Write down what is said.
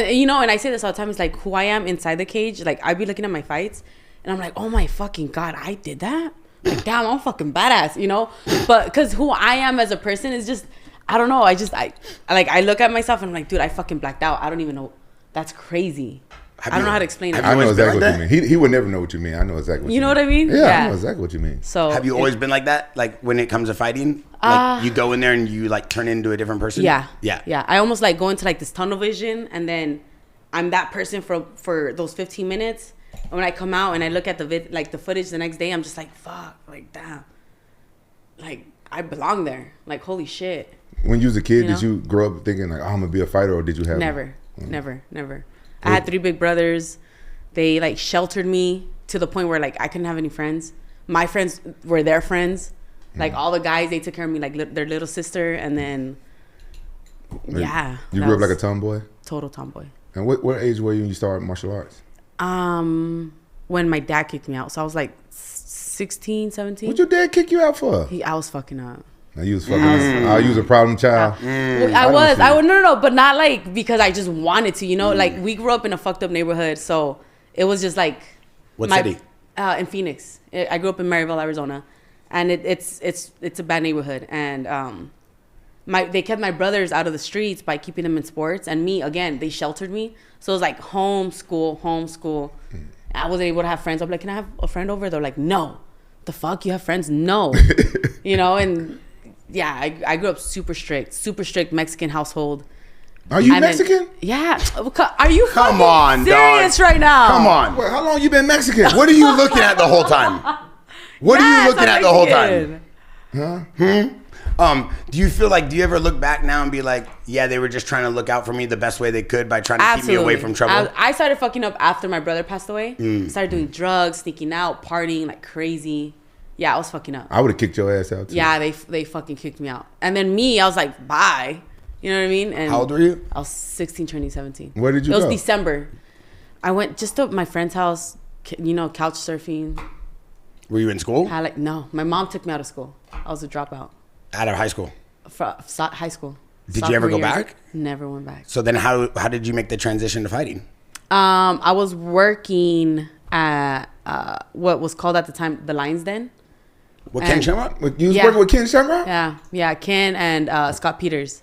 you know, and I say this all the time. It's like who I am inside the cage. Like I'd be looking at my fights, and I'm like, oh my fucking god, I did that. Like damn, I'm fucking badass, you know. But because who I am as a person is just, I don't know. I look at myself and I'm like, dude, I fucking blacked out. I don't even know. That's crazy. I don't know how to explain it. I know exactly what you mean. He would never know what you mean. I know exactly what you mean. You know what I mean? Yeah, I know exactly what you mean. So have you always been like that? Like when it comes to fighting? Like you go in there and you like turn into a different person? Yeah. I almost like go into like this tunnel vision, and then I'm that person for those 15 minutes. And when I come out and I look at the footage the next day, I'm just like, fuck, like damn. Like I belong there. Like holy shit. When you was a kid, did you grow up thinking like, oh, I'm gonna be a fighter, or did you have never. I had 3 big brothers. They like sheltered me to the point where like I couldn't have any friends. My friends were their friends. Like all the guys, they took care of me like their little sister. And then, yeah. You grew up like a tomboy? Total tomboy. And what age were you when you started martial arts? When my dad kicked me out. So I was like 16, 17. What'd your dad kick you out for? I was fucking up. You was fucking up. You was a problem child. Well, I was. No, but not like because I just wanted to, you know? Like we grew up in a fucked up neighborhood. So it was just like. What city? In Phoenix. I grew up in Maryville, Arizona. And it's a bad neighborhood. And they kept my brothers out of the streets by keeping them in sports. And me, again, they sheltered me. So it was like homeschool. I wasn't able to have friends. I'm like, can I have a friend over? They're like, no. The fuck? You have friends? No. You know, and yeah, I grew up super strict Mexican household. Are you Mexican? Yeah. Are you Come on, serious dog. right now? Come on. Well, how long you been Mexican? What are you looking at the whole time? What are you looking at the whole time? Huh? Do you ever look back now and be like, yeah, they were just trying to look out for me the best way they could by trying to keep me away from trouble? I started fucking up after my brother passed away. Started doing drugs, sneaking out, partying like crazy. Yeah, I was fucking up. I would have kicked your ass out too. Yeah, they fucking kicked me out. And then me, I was like, bye. You know what I mean? And how old were you? I was 16, turning 17. Where did you go? It was December. I went just to my friend's house, you know, couch surfing. Were you in school? No, my mom took me out of school. I was a dropout. Out of high school? High school. Did you ever go back? Never went back. So then how did you make the transition to fighting? I was working at what was called at the time the Lion's Den. With Ken Shamrock? You was working with Ken Shamrock? Yeah, Ken and Scott Peters.